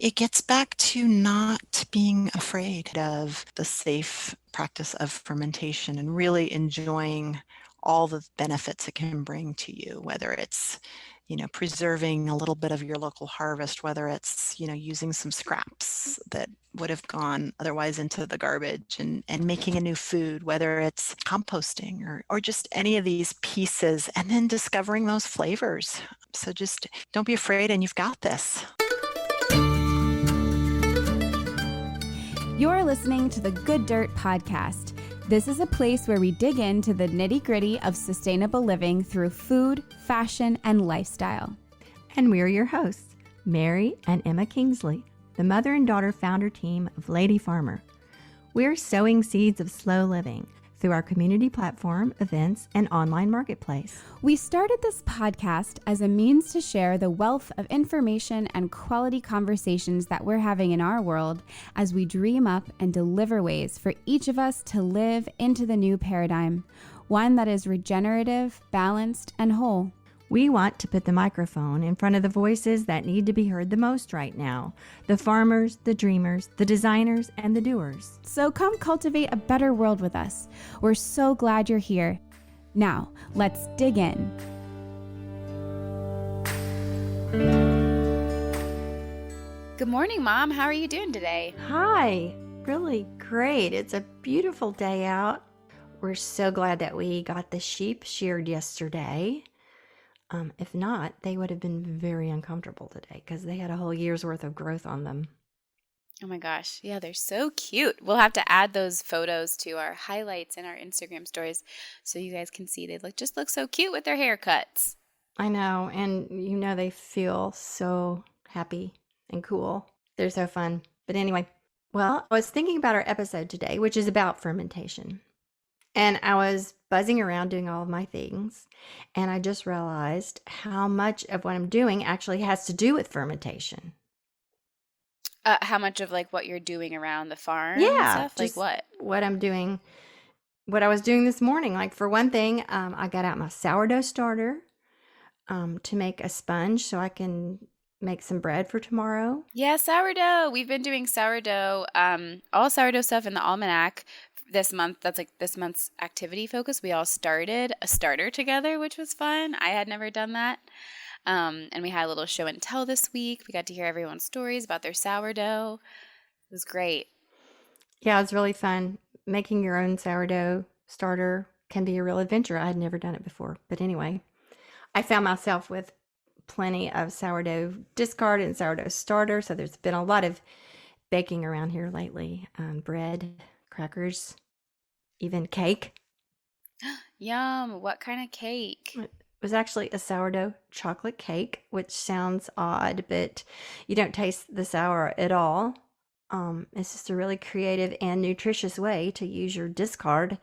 It gets back to not being afraid of the safe practice of fermentation and really enjoying all the benefits it can bring to you, whether it's, preserving a little bit of your local harvest, whether it's, using some scraps that would have gone otherwise into the garbage and making a new food, whether it's composting or just any of these pieces, and then discovering those flavors. So just don't be afraid, and you've got this. You're listening to the Good Dirt Podcast. This is a place where we dig into the nitty-gritty of sustainable living through food, fashion, and lifestyle. And we're your hosts, Mary and Emma Kingsley, the mother and daughter founder team of Lady Farmer. We're sowing seeds of slow living through our community platform, events, and online marketplace. We started this podcast as a means to share the wealth of information and quality conversations that we're having in our world as we dream up and deliver ways for each of us to live into the new paradigm, one that is regenerative, balanced, and whole. We want to put the microphone in front of the voices that need to be heard the most right now. The farmers, the dreamers, the designers, and the doers. So come cultivate a better world with us. We're so glad you're here. Now, let's dig in. Good morning, Mom. How are you doing today? Hi, really great. It's a beautiful day out. We're so glad that we got the sheep sheared yesterday. If not, they would have been very uncomfortable today because they had a whole year's worth of growth on them. Oh my gosh. Yeah, they're so cute. We'll have to add those photos to our highlights in our Instagram stories so you guys can see they just look so cute with their haircuts. I know, and they feel so happy and cool. They're so fun. But anyway, well, I was thinking about our episode today, which is about fermentation. And I was buzzing around doing all of my things, and I just realized how much of what I'm doing actually has to do with fermentation. How much of what you're doing around the farm Yeah, and stuff? What I'm doing, what I was doing this morning. For one thing, I got out my sourdough starter to make a sponge so I can make some bread for tomorrow. Yeah, sourdough. We've been doing sourdough, all sourdough stuff in the almanac this month. That's this month's activity focus. We all started a starter together, which was fun. I had never done that. And we had a little show and tell this week. We got to hear everyone's stories about their sourdough. It was great. Yeah, it was really fun. Making your own sourdough starter can be a real adventure. I had never done it before. But anyway, I found myself with plenty of sourdough discard and sourdough starter. So there's been a lot of baking around here lately. Bread, crackers, even cake. Yum. What kind of cake? It was actually a sourdough chocolate cake, which sounds odd, but you don't taste the sour at all. It's just a really creative and nutritious way to use your discard.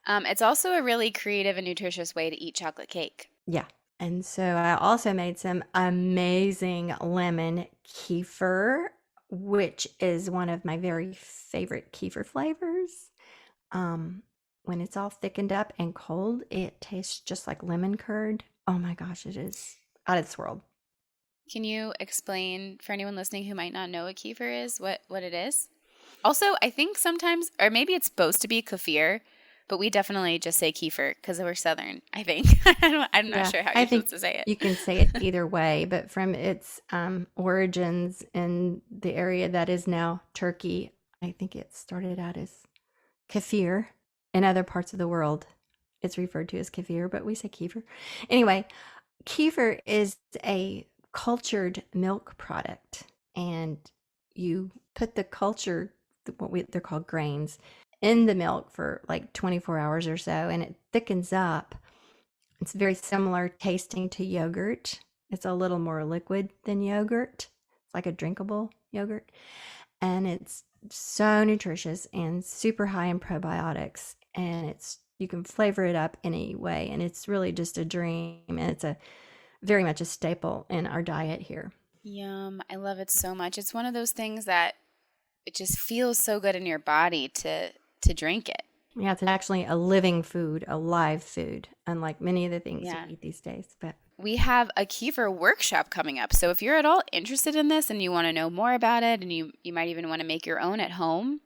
It's also a really creative and nutritious way to eat chocolate cake. Yeah. And so I also made some amazing lemon kefir, which is one of my very favorite kefir flavors. When it's all thickened up and cold, it tastes just like lemon curd. Oh my gosh, it is out of this world. Can you explain for anyone listening who might not know what kefir is, what it is? Also, I think sometimes, or maybe it's supposed to be kefir, but we definitely just say kefir because we're Southern, I think. I'm not sure how you're supposed to say it. You can say it either way, but from its origins in the area that is now Turkey, I think it started out as kefir. In other parts of the world, it's referred to as kefir, but we say kefir. Anyway, kefir is a cultured milk product, and you put the culture, they're called grains, in the milk for 24 hours or so, and it thickens up. It's very similar tasting to yogurt. It's a little more liquid than yogurt. It's like a drinkable yogurt, and it's so nutritious and super high in probiotics, and you can flavor it up any way, and it's really just a dream, and it's very much a staple in our diet here. Yum. I love it so much. It's one of those things that it just feels so good in your body to drink it. Yeah, it's actually a living food, a live food, unlike many of the things you eat these days. But we have a kefir workshop coming up. So if you're at all interested in this and you want to know more about it, and you might even want to make your own at home,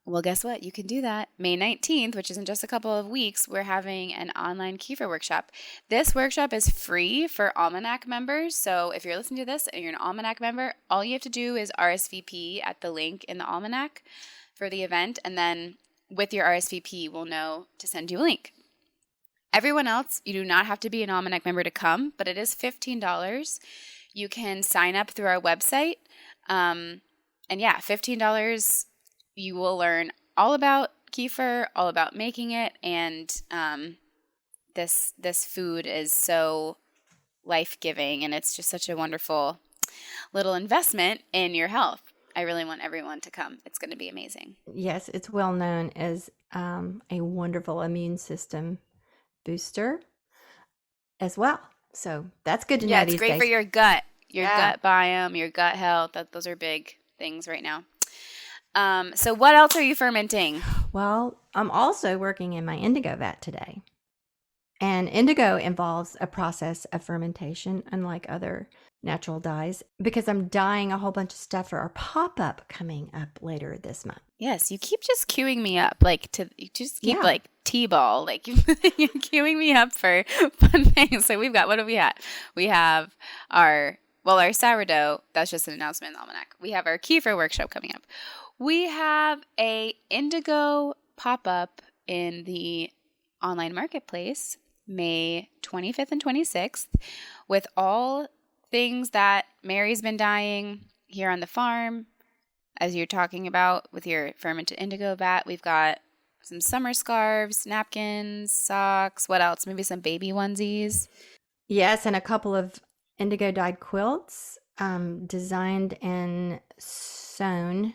well, guess what? You can do that. May 19th, which is in just a couple of weeks, we're having an online kefir workshop. This workshop is free for Almanac members. So if you're listening to this and you're an Almanac member, all you have to do is RSVP at the link in the Almanac for the event. And then with your RSVP, we'll know to send you a link. Everyone else, you do not have to be an Almanac member to come, but it is $15. You can sign up through our website. And yeah, $15. You will learn all about kefir, all about making it, and this food is so life-giving, and it's just such a wonderful little investment in your health. I really want everyone to come. It's going to be amazing. Yes, it's well known as a wonderful immune system booster as well. So that's good to know these days. Yeah, it's great for your gut biome, your gut health. Those are big things right now. So what else are you fermenting? Well, I'm also working in my indigo vat today. And indigo involves a process of fermentation, unlike other natural dyes, because I'm dyeing a whole bunch of stuff for our pop-up coming up later this month. Yes, you keep just queuing me up, you just keep like T-ball, like you're queuing me up for fun things. So what do we have? We have our sourdough, that's just an announcement in the Almanac. We have our kefir workshop coming up. We have a indigo pop-up in the online marketplace, May 25th and 26th, with all things that Mary's been dyeing here on the farm. As you're talking about with your fermented indigo vat, we've got some summer scarves, napkins, socks. What else? Maybe some baby onesies. Yes, and a couple of indigo dyed quilts designed and sewn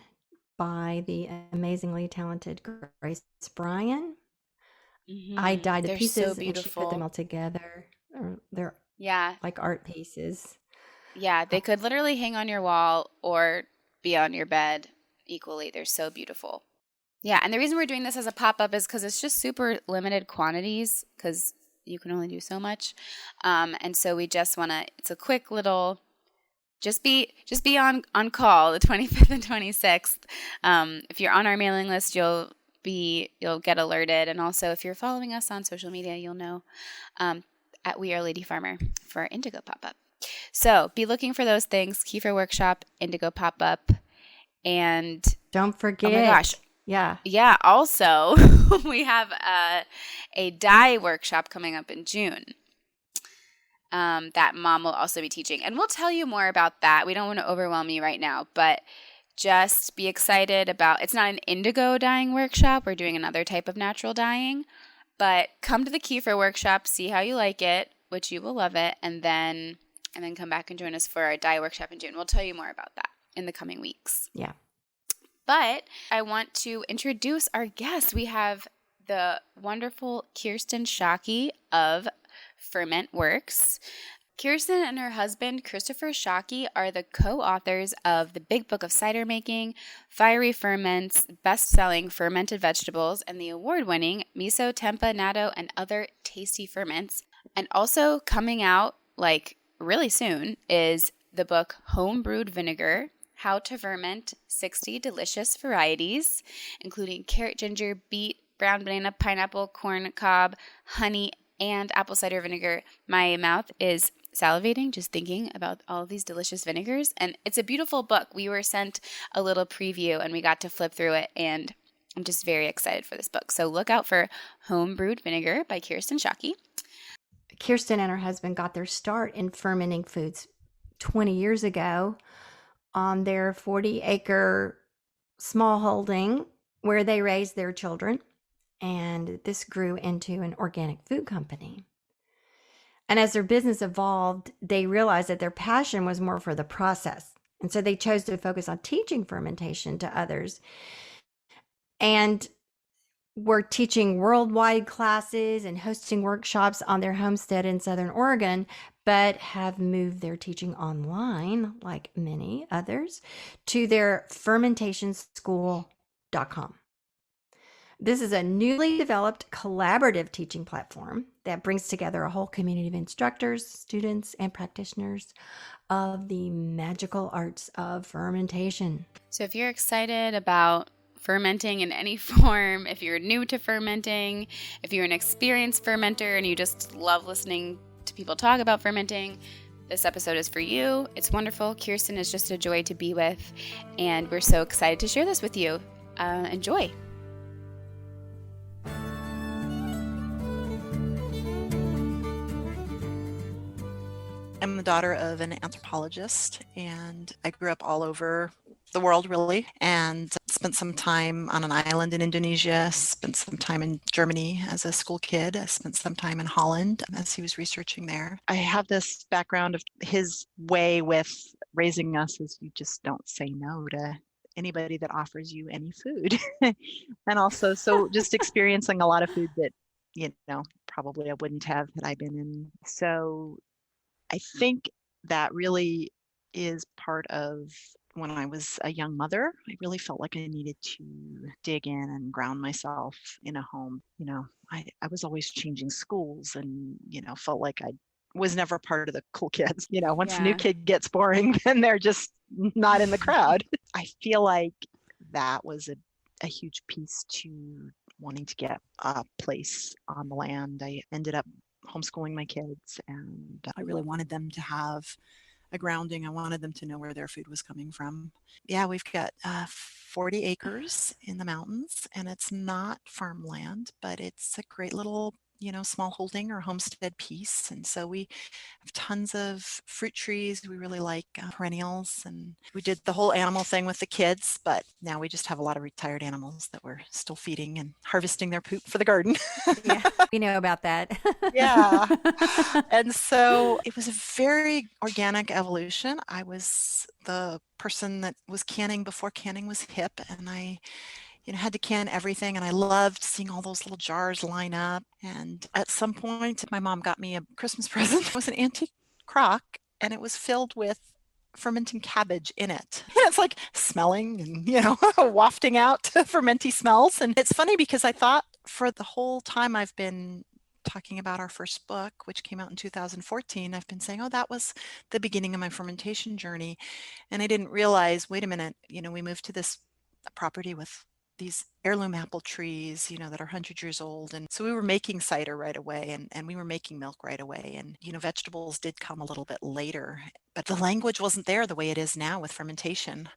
by the amazingly talented Grace Bryan. Mm-hmm. I dyed the pieces and she put them all together. They're like art pieces. Yeah, they could literally hang on your wall or be on your bed equally. They're so beautiful. Yeah, and the reason we're doing this as a pop-up is because it's just super limited quantities because you can only do so much. And so we just want to, it's a quick little... Just be on call the 25th and 26th. If you're on our mailing list, you'll get alerted, and also if you're following us on social media, you'll know at We Are Lady Farmer for our indigo pop-up. So be looking for those things: kefir workshop, indigo pop-up, and don't forget. Oh my gosh. Yeah. Also, we have a dye workshop coming up in June. That Mom will also be teaching. And we'll tell you more about that. We don't want to overwhelm you right now, but just be excited about, it's not an indigo dyeing workshop. We're doing another type of natural dyeing, but come to the kefir workshop, see how you like it, which you will love it, and then come back and join us for our dye workshop in June. We'll tell you more about that in the coming weeks. Yeah. But I want to introduce our guest. We have the wonderful Kirsten Shockey of Ferment Works. Kirsten and her husband, Christopher Shockey, are the co-authors of The Big Book of Cider Making, Fiery Ferments, best-selling Fermented Vegetables, and the award-winning Miso, Tempeh, Natto, and Other Tasty Ferments. And also coming out, really soon, is the book Homebrewed Vinegar, How to Ferment 60 Delicious Varieties, including carrot, ginger, beet, brown banana, pineapple, corn cob, honey, and apple cider vinegar. My mouth is salivating just thinking about all of these delicious vinegars. And it's a beautiful book. We were sent a little preview and we got to flip through it. And I'm just very excited for this book. So look out for Homebrewed Vinegar by Kirsten Shockey. Kirsten and her husband got their start in fermenting foods 20 years ago on their 40-acre smallholding where they raised their children. And this grew into an organic food company. And as their business evolved, they realized that their passion was more for the process. And so they chose to focus on teaching fermentation to others. And were teaching worldwide classes and hosting workshops on their homestead in Southern Oregon, but have moved their teaching online, like many others, to their fermentationschool.com. This is a newly developed collaborative teaching platform that brings together a whole community of instructors, students, and practitioners of the magical arts of fermentation. So if you're excited about fermenting in any form, if you're new to fermenting, if you're an experienced fermenter and you just love listening to people talk about fermenting, this episode is for you. It's wonderful. Kirsten is just a joy to be with, and we're so excited to share this with you. Enjoy. I'm the daughter of an anthropologist, and I grew up all over the world, really, and spent some time on an island in Indonesia, spent some time in Germany as a school kid, I spent some time in Holland as he was researching there. I have this background of his way with raising us is you just don't say no to anybody that offers you any food. And also, so just experiencing a lot of food that, probably I wouldn't have had I been in. So I think that really is part of when I was a young mother. I really felt like I needed to dig in and ground myself in a home. I was always changing schools and, felt like I was never part of the cool kids. Once a new kid gets boring, then they're just not in the crowd. I feel like that was a huge piece to wanting to get a place on the land. I ended up homeschooling my kids, and I really wanted them to have a grounding. I wanted them to know where their food was coming from. Yeah, we've got 40 acres in the mountains, and it's not farmland, but it's a great little, smallholding or homestead piece. And so we have tons of fruit trees. We really like perennials, and we did the whole animal thing with the kids, but now we just have a lot of retired animals that we're still feeding and harvesting their poop for the garden. Yeah, we know about that. Yeah. And so it was a very organic evolution. I was the person that was canning before canning was hip, and I had to can everything, and I loved seeing all those little jars line up. And at some point, my mom got me a Christmas present. It was an antique crock, and it was filled with fermenting cabbage in it. And it's like smelling and, wafting out fermenty smells. And it's funny because I thought for the whole time I've been talking about our first book, which came out in 2014, I've been saying, oh, that was the beginning of my fermentation journey. And I didn't realize, wait a minute, we moved to this property with these heirloom apple trees, that are 100 years old. And so we were making cider right away, and we were making milk right away. And, vegetables did come a little bit later, but the language wasn't there the way it is now with fermentation.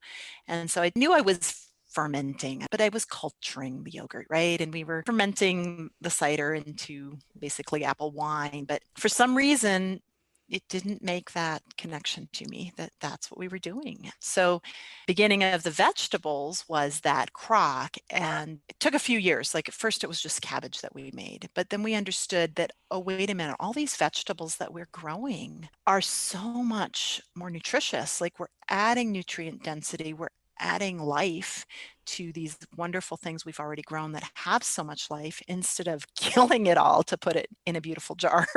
And so I knew I was fermenting, but I was culturing the yogurt, right? And we were fermenting the cider into basically apple wine. But for some reason, it didn't make that connection to me that that's what we were doing. So beginning of the vegetables was that crock, and it took a few years. Like at first it was just cabbage that we made, but then we understood that, oh, wait a minute, all these vegetables that we're growing are so much more nutritious. Like we're adding nutrient density, we're adding life to these wonderful things we've already grown that have so much life, instead of killing it all to put it in a beautiful jar.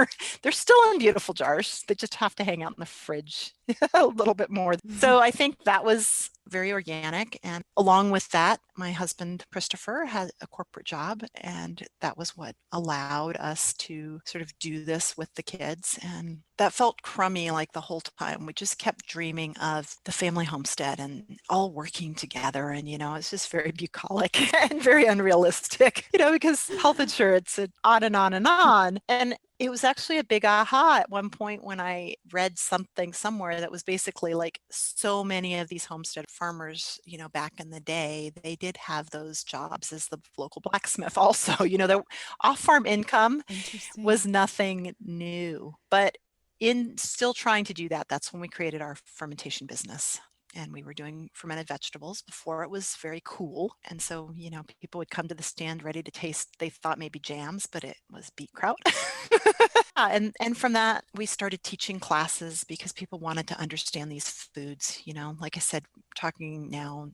They're still in beautiful jars. They just have to hang out in the fridge a little bit more. So I think that was very organic. And along with that, my husband, Christopher, had a corporate job, and that was what allowed us to sort of do this with the kids. And that felt crummy like the whole time. We just kept dreaming of the family homestead and all working together. And, it's just very bucolic and very unrealistic, because health insurance and on and on and on. And it was actually a big aha at one point when I read something somewhere that was basically like, so many of these homestead farmers, back in the day, they did have those jobs as the local blacksmith also. The off-farm income was nothing new. But in still trying to do that, that's when we created our fermentation business. And we were doing fermented vegetables before it was very cool. And so, people would come to the stand ready to taste, they thought maybe jams, but it was beet kraut. And from that, we started teaching classes because people wanted to understand these foods, like I said, talking now,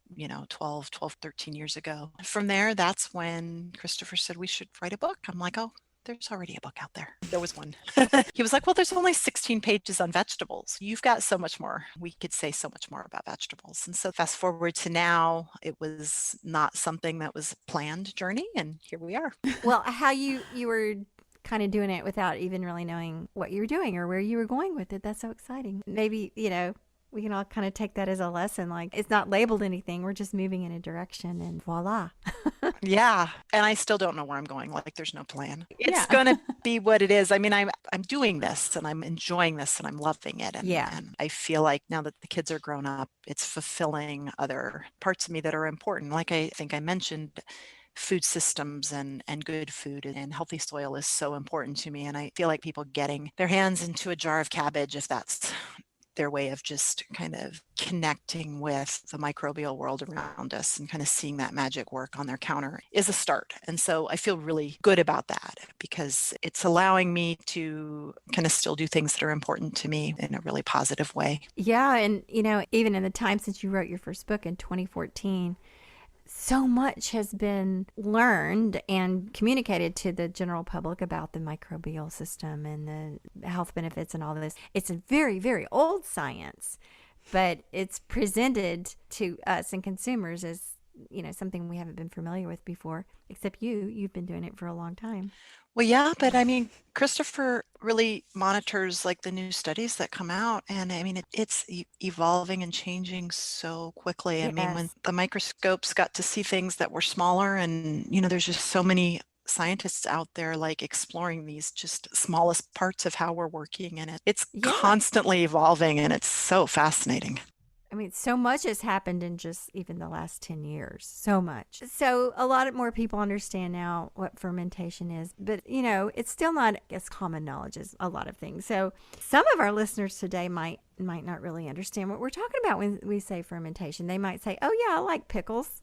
12, 13 years ago. From there, that's when Christopher said we should write a book. I'm like, oh, there's already a book out there. There was one. He was like, well, there's only 16 pages on vegetables. You've got so much more. We could say so much more about vegetables. And so fast forward to now, it was not something that was a planned journey. And here we are. Well, how you were kind of doing it without even really knowing what you were doing or where you were going with it. That's so exciting. Maybe, we can all kind of take that as a lesson. Like, it's not labeled anything. We're just moving in a direction and voila. Yeah. And I still don't know where I'm going. Like, there's no plan. It's Yeah. going to be what it is. I mean, I'm doing this and I'm enjoying this and I'm loving it. And, Yeah. and I feel like now that the kids are grown up, it's fulfilling other parts of me that are important. Like I think I mentioned, food systems and good food and healthy soil is so important to me. And I feel like people getting their hands into a jar of cabbage, if that's their way of just kind of connecting with the microbial world around us and kind of seeing that magic work on their counter is a start. And so I feel really good about that because it's allowing me to kind of still do things that are important to me in a really positive way. Yeah. And, even in the time since you wrote your first book in 2014, so much has been learned and communicated to the general public about the microbial system and the health benefits and all of this. It's a very, very old science, but it's presented to us and consumers as, something we haven't been familiar with before, except you've been doing it for a long time. Well, yeah, but I mean, Christopher really monitors like the new studies that come out. And I mean, it's evolving and changing so quickly. I mean, when Yes. the microscopes got to see things that were smaller and, there's just so many scientists out there like exploring these just smallest parts of how we're working. And it's Yeah. constantly evolving and it's so fascinating. I mean, so much has happened in just even the last 10 years. So much. So a lot more people understand now what fermentation is, but it's still not as common knowledge as a lot of things. So some of our listeners today might not really understand what we're talking about when we say fermentation. They might say, oh yeah, I like pickles.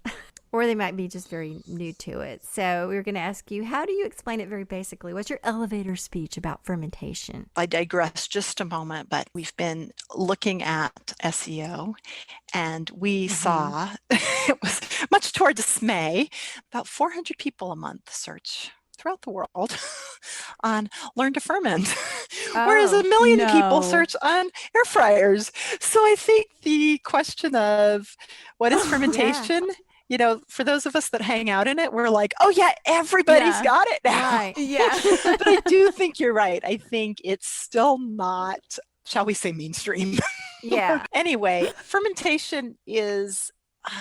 Or they might be just very new to it. So we're going to ask you, how do you explain it very basically? What's your elevator speech about fermentation? I digress just a moment, but we've been looking at SEO and we saw, it was much to our dismay, about 400 people a month search throughout the world on learn to ferment, whereas 1 million people search on air fryers. So I think the question of what is fermentation? For those of us that hang out in it, we're like, oh yeah, everybody's got it now. Right. Yeah. But I do think you're right. I think it's still not, shall we say, mainstream. Yeah. Anyway, fermentation is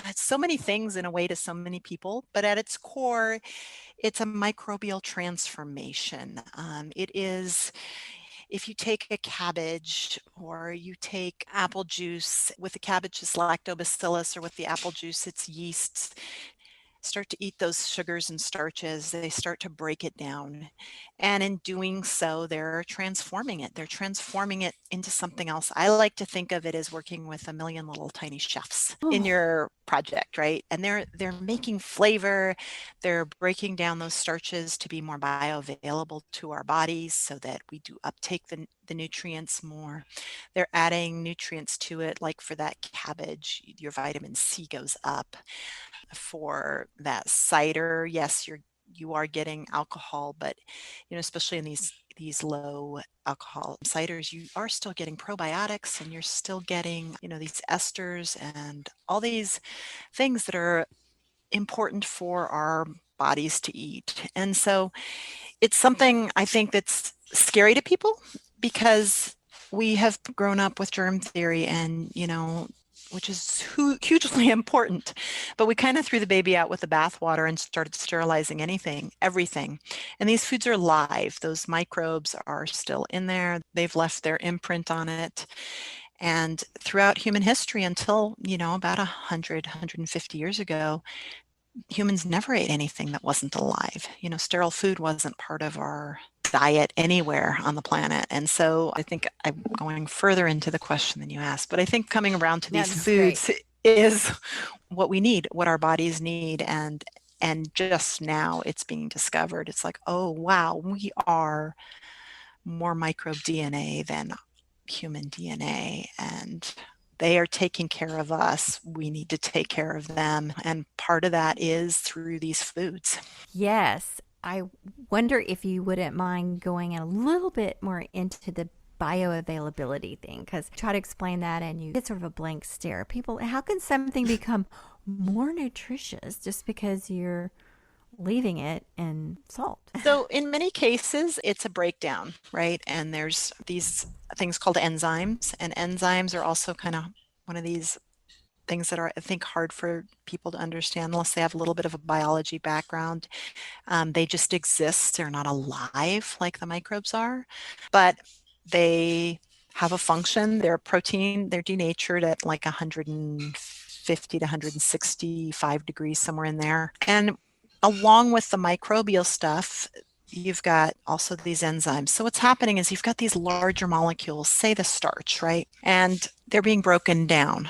it's so many things in a way to so many people, but at its core, it's a microbial transformation. It is, if you take a cabbage or you take apple juice, with the cabbage it's lactobacillus, or with the apple juice it's yeasts, start to eat those sugars and starches, they start to break it down. And in doing so, they're transforming it. They're transforming it into something else. I like to think of it as working with a million little tiny chefs in your project, right? And they're making flavor. They're breaking down those starches to be more bioavailable to our bodies so that we do uptake the nutrients more. They're adding nutrients to it, like for that cabbage, your vitamin C goes up. For that cider, yes, you are getting alcohol, but especially in these low alcohol ciders, you are still getting probiotics and you're still getting these esters and all these things that are important for our bodies to eat. And so it's something I think that's scary to people because we have grown up with germ theory and which is hugely important. But we kind of threw the baby out with the bathwater and started sterilizing everything. And these foods are live. Those microbes are still in there. They've left their imprint on it. And throughout human history until, about 150 years ago, humans never ate anything that wasn't alive. Sterile food wasn't part of our diet anywhere on the planet. And so I think I'm going further into the question than you asked, but I think coming around to these foods is what we need, what our bodies need. And just now it's being discovered. It's like, oh, wow, we are more microbe DNA than human DNA. And they are taking care of us. We need to take care of them. And part of that is through these foods. Yes. I wonder if you wouldn't mind going a little bit more into the bioavailability thing, because try to explain that and you get sort of a blank stare. People, how can something become more nutritious just because you're leaving it in salt? So in many cases, it's a breakdown, right? And there's these things called enzymes, and enzymes are also kind of one of these things that are, I think, hard for people to understand unless they have a little bit of a biology background. They just exist. They're not alive like the microbes are, but they have a function. They're a protein. They're denatured at like 150 to 165 degrees, somewhere in there. And along with the microbial stuff, you've got also these enzymes. So what's happening is you've got these larger molecules, say the starch, right? And they're being broken down.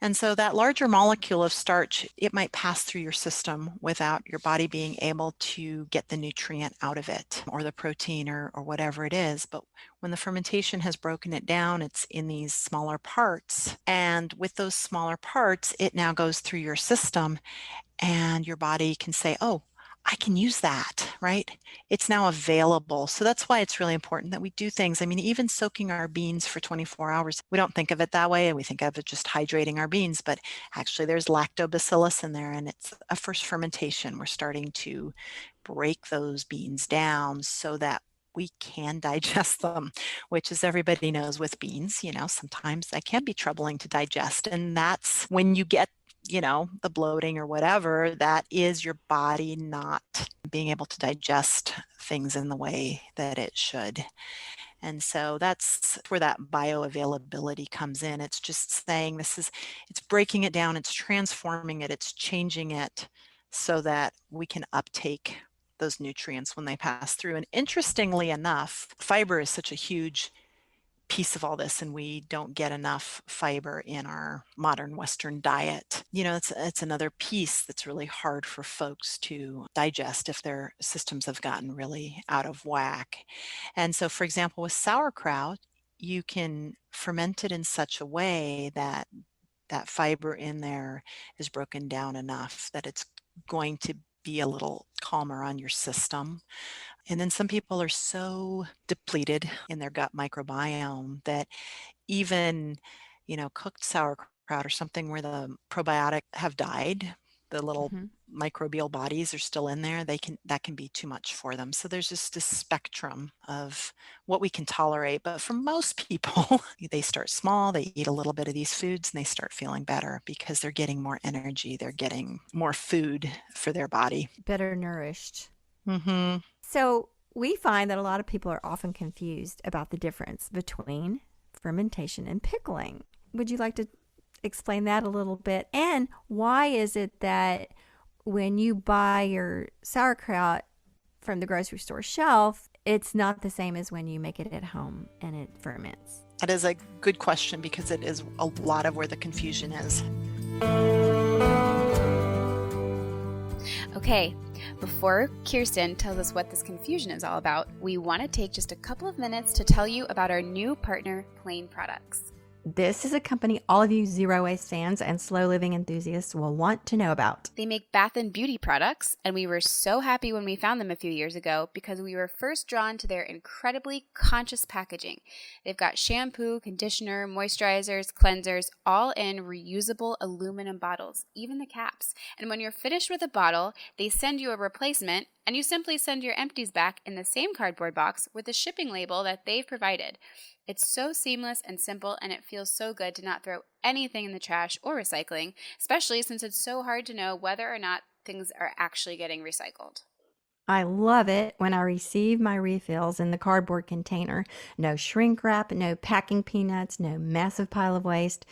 And so that larger molecule of starch, it might pass through your system without your body being able to get the nutrient out of it, or the protein, or whatever it is. But when the fermentation has broken it down, it's in these smaller parts. And with those smaller parts, it now goes through your system and your body can say, oh, I can use that, right? It's now available. So that's why it's really important that we do things. I mean, even soaking our beans for 24 hours, we don't think of it that way. We think of it just hydrating our beans, but actually there's lactobacillus in there, and it's a first fermentation. We're starting to break those beans down so that we can digest them, which, as everybody knows with beans, sometimes that can be troubling to digest. And that's when you get the bloating or whatever, that is your body not being able to digest things in the way that it should. And so that's where that bioavailability comes in. It's just saying it's breaking it down, it's transforming it, it's changing it so that we can uptake those nutrients when they pass through. And interestingly enough, fiber is such a huge piece of all this, and we don't get enough fiber in our modern Western diet. It's another piece that's really hard for folks to digest if their systems have gotten really out of whack. And so, for example, with sauerkraut, you can ferment it in such a way that that fiber in there is broken down enough that it's going to be a little calmer on your system. And then some people are so depleted in their gut microbiome that even, cooked sauerkraut or something where the probiotic have died, the little Mm-hmm. microbial bodies are still in there, that can be too much for them. So there's just this spectrum of what we can tolerate. But for most people, they start small, they eat a little bit of these foods, and they start feeling better because they're getting more energy, they're getting more food for their body. Better nourished. Mm-hmm. So we find that a lot of people are often confused about the difference between fermentation and pickling. Would you like to explain that a little bit? And why is it that when you buy your sauerkraut from the grocery store shelf, it's not the same as when you make it at home and it ferments? That is a good question because it is a lot of where the confusion is. Okay, before Kirsten tells us what this confusion is all about, we want to take just a couple of minutes to tell you about our new partner, Plain Products. This is a company all of you zero waste fans and slow living enthusiasts will want to know about. They make bath and beauty products, and we were so happy when we found them a few years ago because we were first drawn to their incredibly conscious packaging. They've got shampoo, conditioner, moisturizers, cleansers, all in reusable aluminum bottles, even the caps. And when you're finished with a bottle, they send you a replacement, and you simply send your empties back in the same cardboard box with the shipping label that they've provided. It's so seamless and simple, and it feels so good to not throw anything in the trash or recycling, especially since it's so hard to know whether or not things are actually getting recycled. I love it when I receive my refills in the cardboard container. No shrink wrap, no packing peanuts, no massive pile of waste.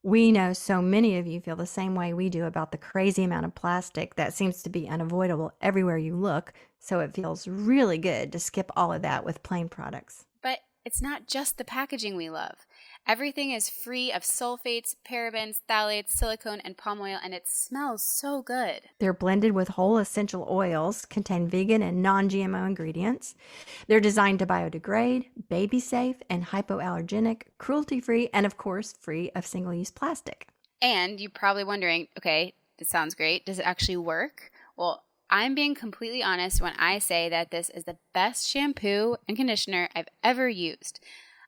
We know so many of you feel the same way we do about the crazy amount of plastic that seems to be unavoidable everywhere you look, so it feels really good to skip all of that with Plain Products. But it's not just the packaging we love. Everything is free of sulfates, parabens, phthalates, silicone, and palm oil, and it smells so good. They're blended with whole essential oils, contain vegan and non-GMO ingredients. They're designed to biodegrade, baby safe, and hypoallergenic, cruelty-free, and of course, free of single-use plastic. And you're probably wondering, okay, this sounds great. Does it actually work? Well, I'm being completely honest when I say that this is the best shampoo and conditioner I've ever used.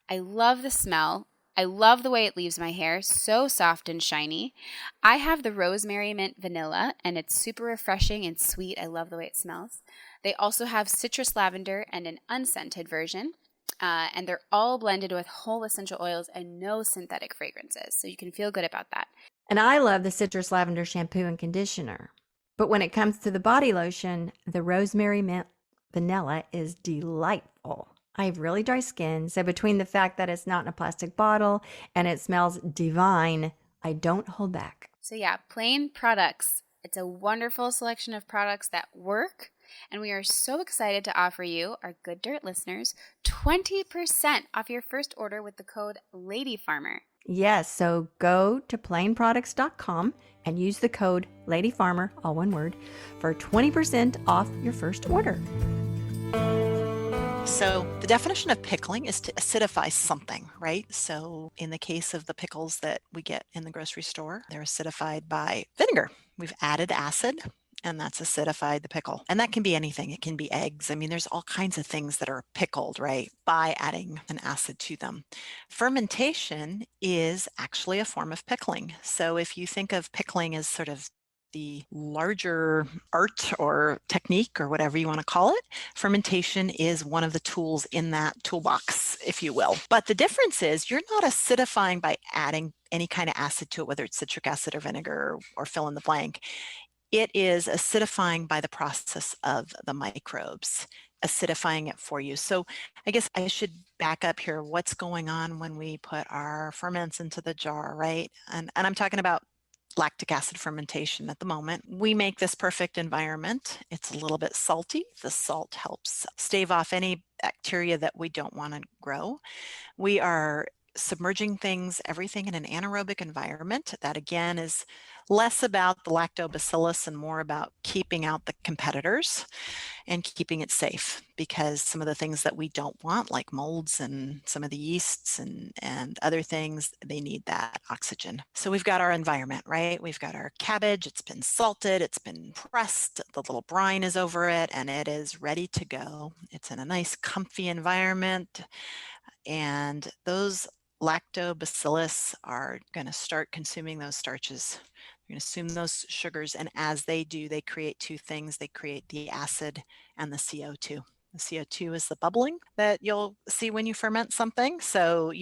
I love the smell. I love the way it leaves my hair, so soft and shiny. I have the rosemary mint vanilla, and it's super refreshing and sweet. I love the way it smells. They also have citrus lavender and an unscented version, and they're all blended with whole essential oils and no synthetic fragrances, so you can feel good about that. And I love the citrus lavender shampoo and conditioner. But when it comes to the body lotion, the rosemary mint vanilla is delightful. I have really dry skin, so between the fact that it's not in a plastic bottle and it smells divine, I don't hold back. So yeah, Plain Products. It's a wonderful selection of products that work, and we are so excited to offer you, our Good Dirt listeners, 20% off your first order with the code LadyFarmer. Yes, so go to plainproducts.com and use the code LadyFarmer, all one word, for 20% off your first order. So the definition of pickling is to acidify something, right? So in the case of the pickles that we get in the grocery store, they're acidified by vinegar. We've added acid, and that's acidified the pickle. And that can be anything. It can be eggs. I mean, there's all kinds of things that are pickled, right, by adding an acid to them. Fermentation is actually a form of pickling. So if you think of pickling as sort of the larger art or technique or whatever you want to call it, fermentation is one of the tools in that toolbox, if you will. But the difference is you're not acidifying by adding any kind of acid to it, whether it's citric acid or vinegar or fill in the blank. It is acidifying by the process of the microbes, acidifying it for you. So I guess I should back up here. What's going on when we put our ferments into the jar, right? And I'm talking about lactic acid fermentation at the moment. We make this perfect environment. It's a little bit salty. The salt helps stave off any bacteria that we don't want to grow. We are submerging everything in an anaerobic environment. That again is less about the lactobacillus and more about keeping out the competitors and keeping it safe, because some of the things that we don't want, like molds and some of the yeasts and other things, they need that oxygen. So we've got our environment, right? We've got our cabbage. It's been salted. It's been pressed. The little brine is over it, and it is ready to go. It's in a nice, comfy environment. And those lactobacillus are going to start consuming those starches. They're going to consume those sugars, and as they do, they create two things. They create the acid and the CO2. The CO2 is the bubbling that you'll see when you ferment something. So,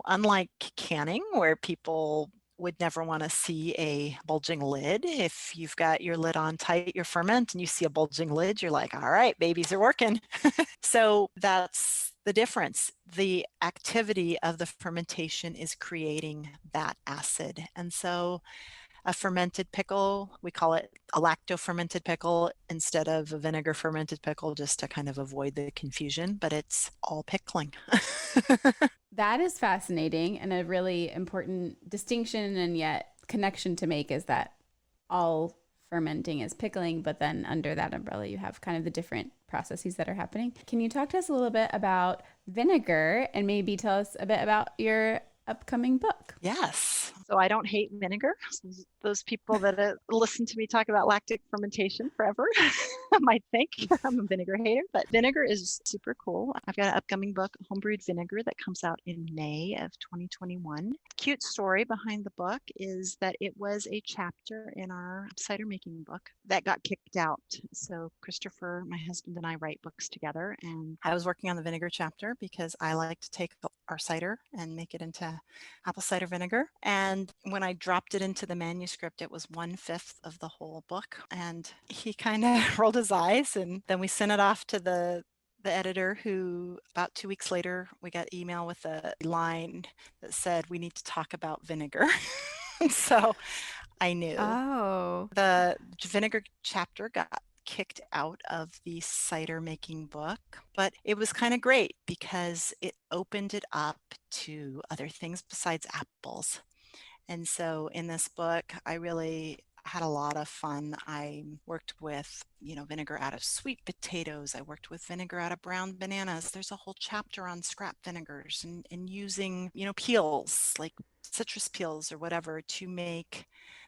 unlike canning, where people would never want to see a bulging lid. If you've got your lid on tight, your ferment, and you see a bulging lid, you're like, all right, babies are working. So that's the difference. The activity of the fermentation is creating that acid. And so a fermented pickle, we call it a lacto-fermented pickle instead of a vinegar fermented pickle, just to kind of avoid the confusion, but it's all pickling. That is fascinating, and a really important distinction and yet connection to make is that all fermenting is pickling, but then under that umbrella you have kind of the different processes that are happening. Can you talk to us a little bit about vinegar and maybe tell us a bit about your upcoming book? Yes. So I don't hate vinegar. Those people that listen to me talk about lactic fermentation forever might think I'm a vinegar hater, but vinegar is super cool. I've got an upcoming book, Homebrewed Vinegar, that comes out in May of 2021. Cute story behind the book is that it was a chapter in our cider making book that got kicked out. So Christopher, my husband, and I write books together, and I was working on the vinegar chapter because I like to take our cider and make it into apple cider vinegar. And when I dropped it into the manuscript, it was 1/5 of the whole book. And he kind of rolled his eyes, and then we sent it off to the editor, who about 2 weeks later, we got email with a line that said, we need to talk about vinegar. So I knew. Oh. The vinegar chapter got kicked out of the cider making book, but it was kind of great because it opened it up to other things besides apples. And so in this book, I really had a lot of fun. I worked with, vinegar out of sweet potatoes. I worked with vinegar out of brown bananas. There's a whole chapter on scrap vinegars and using, peels, like citrus peels or whatever, to make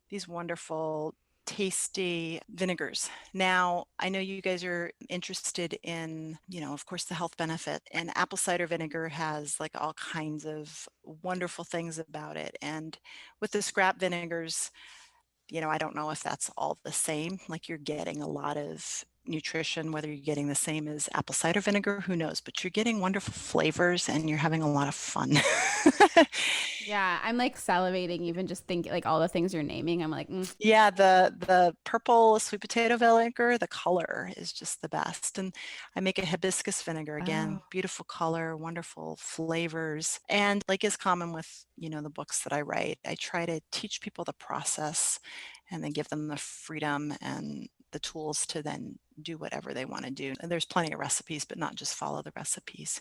these wonderful tasty vinegars. Now, I know you guys are interested in, of course, the health benefit, and apple cider vinegar has like all kinds of wonderful things about it. And with the scrap vinegars, I don't know if that's all the same. Like you're getting a lot of nutrition, whether you're getting the same as apple cider vinegar, who knows? But you're getting wonderful flavors and you're having a lot of fun. Yeah, I'm like salivating even just thinking like all the things you're naming. I'm like, Yeah, the purple sweet potato vinegar, the color is just the best. And I make a hibiscus vinegar again, Oh, beautiful color, wonderful flavors. And like is common with, the books that I write, I try to teach people the process and then give them the freedom and the tools to then do whatever they want to do. And there's plenty of recipes, but not just follow the recipes.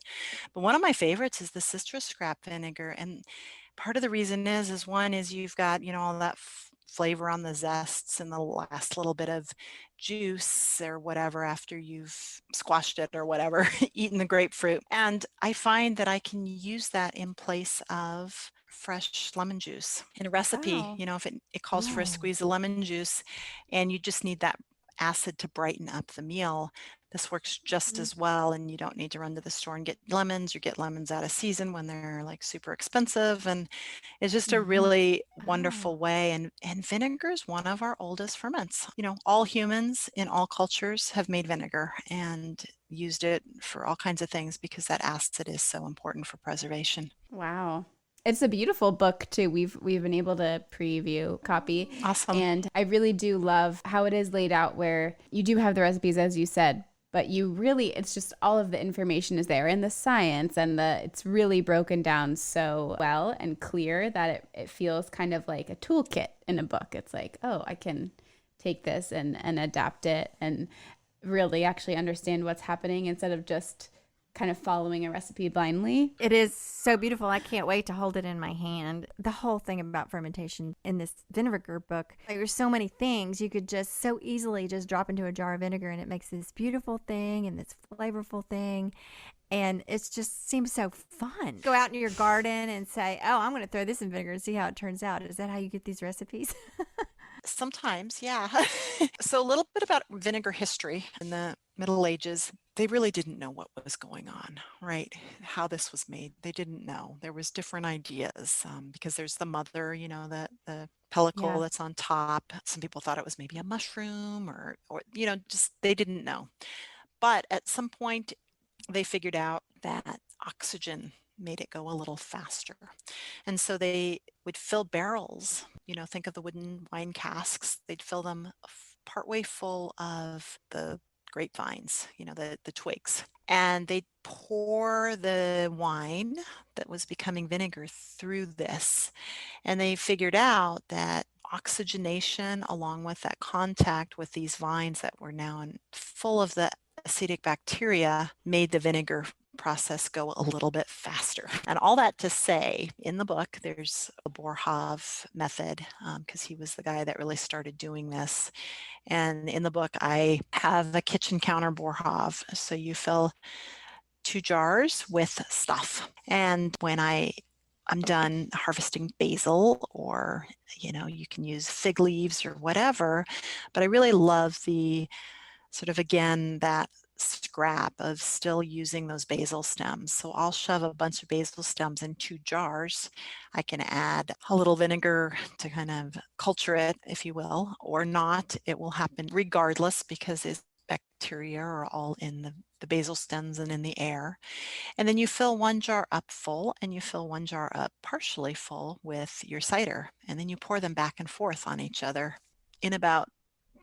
But one of my favorites is the citrus scrap vinegar. And part of the reason is one is you've got, all that flavor on the zests and the last little bit of juice or whatever after you've squashed it or whatever, eaten the grapefruit. And I find that I can use that in place of fresh lemon juice in a recipe. oh, If it calls for a oh, squeeze of lemon juice and you just need that acid to brighten up the meal, this works just mhm. as well, and you don't need to run to the store and get lemons. You get lemons out of season when they're like super expensive, and it's just a mm-hmm. really Oh, wonderful way. And vinegar is one of our oldest ferments. All humans in all cultures have made vinegar and used it for all kinds of things because that acid is so important for preservation. Wow. It's a beautiful book too. We've been able to preview copy, Awesome. and I really do love how it is laid out where you do have the recipes as you said, but you really it's just all of the information is there and the science and it's really broken down so well and clear that it feels kind of like a toolkit in a book. It's like, oh, I can take this and adapt it and really actually understand what's happening instead of just kind of following a recipe blindly. it is so beautiful. I can't wait to hold it in my hand. The whole thing about fermentation in this vinegar book, there's so many things you could just so easily just drop into a jar of vinegar and it makes this beautiful thing and this flavorful thing. And it just seems so fun. Go out in your garden and say, oh, I'm going to throw this in vinegar and see how it turns out. Is that how you get these recipes? Sometimes, yeah. So a little bit about vinegar history. In the Middle Ages, they really didn't know what was going on, right? How this was made. They didn't know. There was different ideas because there's the mother, the pellicle Yeah. that's on top. Some people thought it was maybe a mushroom or just they didn't know. But at some point, they figured out that oxygen made it go a little faster. And so they would fill barrels, think of the wooden wine casks, they'd fill them partway full of the grapevines, the twigs. And they'd pour the wine that was becoming vinegar through this. And they figured out that oxygenation, along with that contact with these vines that were now full of the acetic bacteria, made the vinegar process go a little bit faster. And all that to say, in the book, there's a Boerhaave method because he was the guy that really started doing this. And in the book, I have a kitchen counter Boerhaave. So you fill 2 jars with stuff. And when I'm done harvesting basil, or you can use fig leaves or whatever, but I really love the sort of, again, that scrap of still using those basil stems. So I'll shove a bunch of basil stems in 2 jars. I can add a little vinegar to kind of culture it, if you will, or not. It will happen regardless because its bacteria are all in the basil stems and in the air. And then you fill 1 jar up full and you fill 1 jar up partially full with your cider. And then you pour them back and forth on each other. In about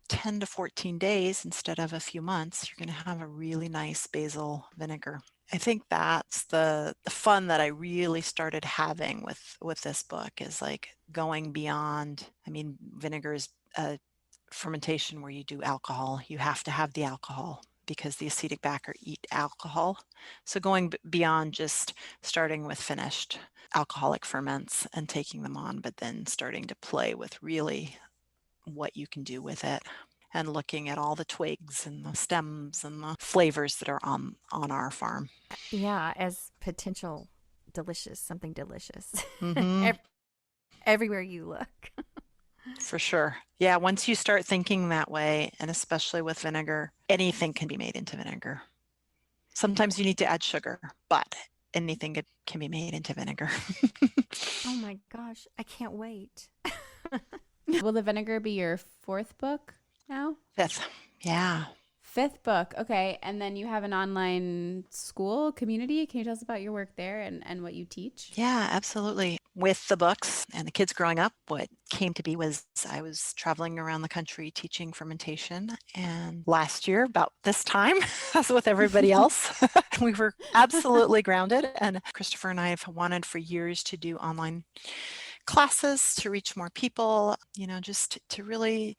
10 to 14 days instead of a few months, you're going to have a really nice basil vinegar. I think that's the fun that I really started having with this book, is like going beyond. I mean, vinegar is a fermentation where you do alcohol. You have to have the alcohol because the acetic bacteria eat alcohol. So going beyond just starting with finished alcoholic ferments and taking them on, but then starting to play with really what you can do with it, and looking at all the twigs and the stems and the flavors that are on our farm. Yeah, as potential delicious, something delicious. Mm-hmm. Everywhere you look. For sure. Yeah, once you start thinking that way, and especially with vinegar, anything can be made into vinegar. Sometimes you need to add sugar, but anything can be made into vinegar. Oh my gosh, I can't wait. Will the vinegar be your fourth book now? Fifth. Yeah. Fifth book. Okay. And then you have an online school community. Can you tell us about your work there and what you teach? Yeah, absolutely. With the books and the kids growing up, what came to be was I was traveling around the country teaching fermentation. And last year, about this time, as with everybody else, we were absolutely grounded. And Christopher and I have wanted for years to do online classes to reach more people, just to really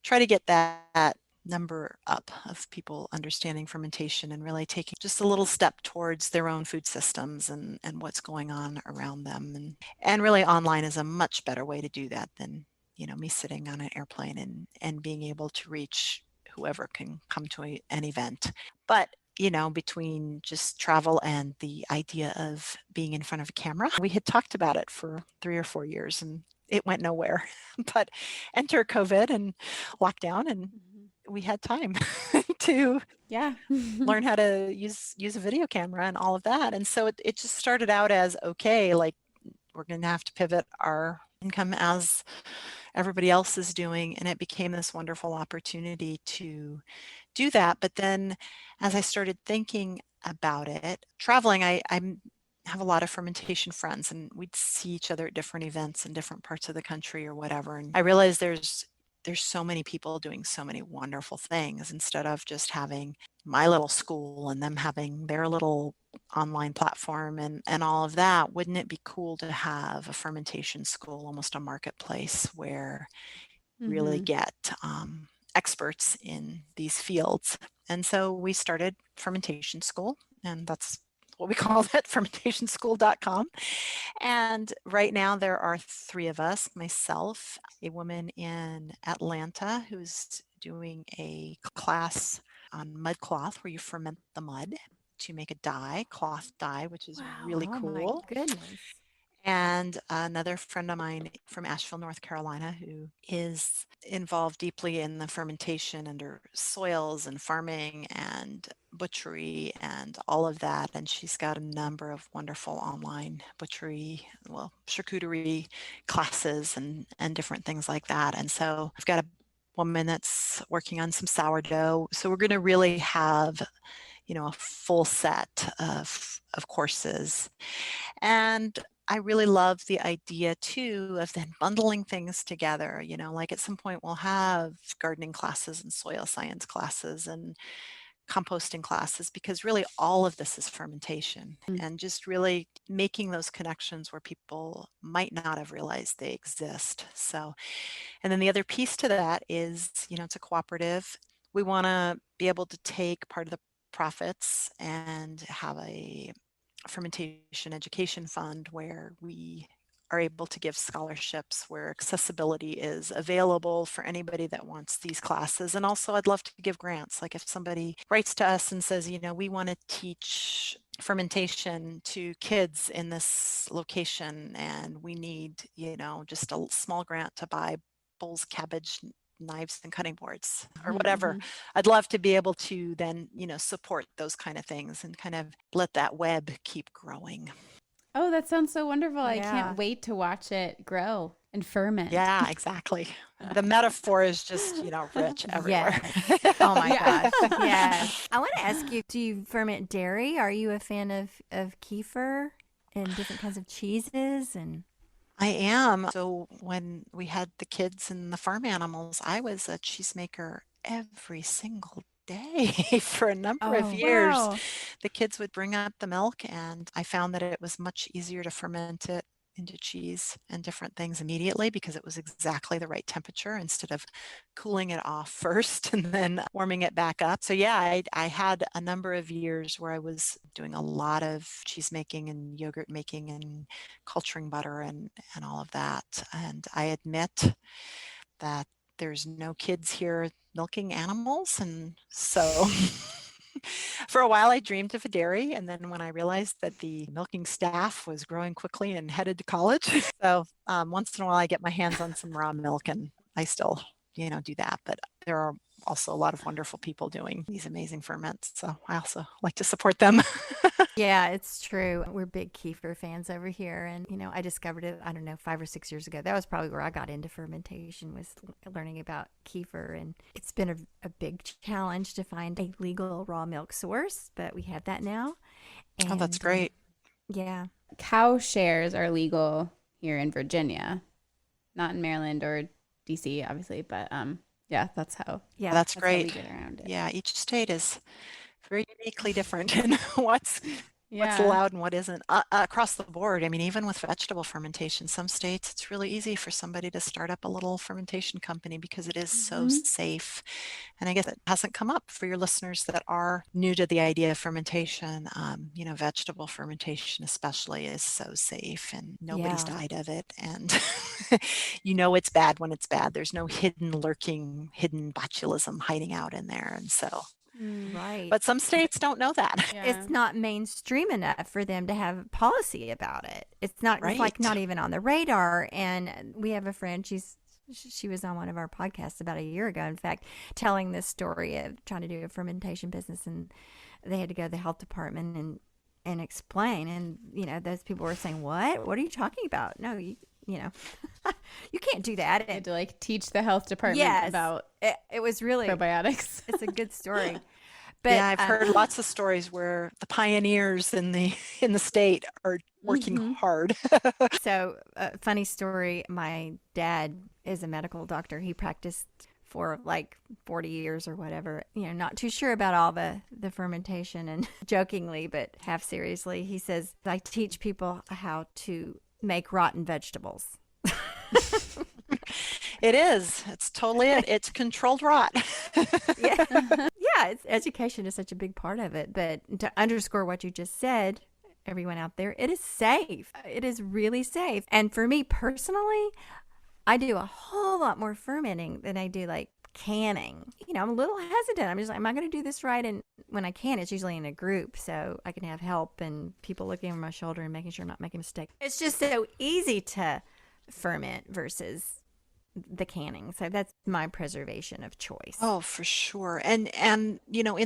try to get that number up of people understanding fermentation and really taking just a little step towards their own food systems and what's going on around them. And really online is a much better way to do that than, me sitting on an airplane and being able to reach whoever can come to an event. But between just travel and the idea of being in front of a camera, we had talked about it for 3 or 4 years and it went nowhere. But enter COVID and lockdown, and we had time to learn how to use a video camera and all of that. And so it just started out as, okay, like we're going to have to pivot our income as everybody else is doing. And it became this wonderful opportunity to do that. But then as I started thinking about it, traveling, I have a lot of fermentation friends and we'd see each other at different events in different parts of the country or whatever. And I realized there's so many people doing so many wonderful things instead of just having my little school and them having their little online platform and all of that. Wouldn't it be cool to have a fermentation school, almost a marketplace where really get experts in these fields? And so we started Fermentation School, and that's what we call it, fermentationschool.com. And right now there are 3 of us, myself, a woman in Atlanta who's doing a class on mud cloth where you ferment the mud to make a dye, cloth dye, which is really Oh my cool. goodness. And another friend of mine from Asheville, North Carolina, who is involved deeply in the fermentation under soils and farming and butchery and all of that. And she's got a number of wonderful online butchery, charcuterie classes and different things like that. And so I've got a woman that's working on some sourdough. So we're going to really have, a full set of courses. And I really love the idea too of then bundling things together, like at some point we'll have gardening classes and soil science classes and composting classes, because really all of this is fermentation and just really making those connections where people might not have realized they exist. So, and then the other piece to that is, it's a cooperative. We want to be able to take part of the profits and have a fermentation education fund where we are able to give scholarships where accessibility is available for anybody that wants these classes. And also I'd love to give grants. Like if somebody writes to us and says, we want to teach fermentation to kids in this location and we need, just a small grant to buy bowls, cabbage, knives and cutting boards or whatever. I'd love to be able to then, support those kind of things and kind of let that web keep growing. Oh, that sounds so wonderful. I Yeah. can't wait to watch it grow and ferment. Yeah, exactly. The metaphor is just, rich everywhere. Yes. Oh my gosh. Yes. I want to ask you, do you ferment dairy? Are you a fan of kefir and different kinds of cheeses? And I am. So when we had the kids and the farm animals, I was a cheesemaker every single day for a number of years. wow. The kids would bring up the milk and I found that it was much easier to ferment it into cheese and different things immediately because it was exactly the right temperature instead of cooling it off first and then warming it back up. So yeah, I had a number of years where I was doing a lot of cheese making and yogurt making and culturing butter and all of that. And I admit that there's no kids here milking animals. And so for a while I dreamed of a dairy. And then when I realized that the milking staff was growing quickly and headed to college, so once in a while I get my hands on some raw milk and I still, do that. But there are also a lot of wonderful people doing these amazing ferments. So I also like to support them. Yeah, it's true. We're big kefir fans over here. And, I discovered it, I don't know, 5 or 6 years ago. That was probably where I got into fermentation, was learning about kefir. And it's been a big challenge to find a legal raw milk source, but we have that now. Oh, that's And great. yeah. Cow shares are legal here in Virginia, not in Maryland or DC, obviously, but yeah, that's how. Yeah, That's That's how great. we get around it. Yeah, each state is very uniquely different in what's Yeah. allowed and what isn't across the board. I mean, even with vegetable fermentation, some states it's really easy for somebody to start up a little fermentation company because it is so Mhm. safe. And I guess it hasn't come up for your listeners that are new to the idea of fermentation. Vegetable fermentation especially is so safe and nobody's Yeah. died of it. And it's bad when it's bad. There's no hidden botulism hiding out in there. And so, Right. but some states don't know that. Yeah. It's not mainstream enough for them to have policy about it. It's like Right. not even on the radar. And we have a friend, she was on one of our podcasts about a year ago, in fact, telling this story of trying to do a fermentation business, and they had to go to the health department and explain. And, those people were saying, what are you talking about? No, you can't do that. I had to teach the health department Yes, about it was really, probiotics. it's a good story. But Yeah, I've heard lots of stories where the pioneers in the state are working Mhm. hard. So, funny story. My dad is a medical doctor. He practiced for 40 years or whatever. Not too sure about all the fermentation, and jokingly, but half seriously, he says, I teach people how to make rotten vegetables. It is. It's totally it. It's controlled rot. Yeah. Yeah, education is such a big part of it. But to underscore what you just said, everyone out there, it is safe. It is really safe. And for me personally, I do a whole lot more fermenting than I do canning. I'm a little hesitant. I'm just like, am I going to do this right? And when I can, it's usually in a group, so I can have help and people looking over my shoulder and making sure I'm not making a mistake. It's just so easy to ferment versus the canning. So that's my preservation of choice. Oh, for sure. And in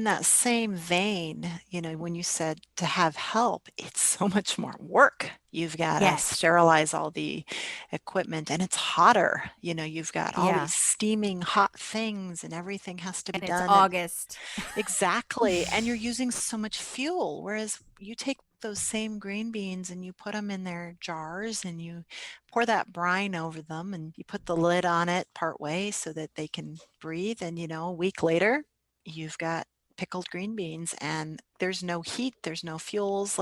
that same vein, when you said to have help, it's so much more work. You've got to Yes. sterilize all the equipment, and it's hotter. You've got all Yeah. these steaming hot things, and everything has to be And it's done. August. Exactly. And you're using so much fuel, whereas you take those same green beans and you put them in their jars and you pour that brine over them and you put the lid on it part way so that they can breathe. And, a week later, you've got pickled green beans, and there's no heat, there's no fuels.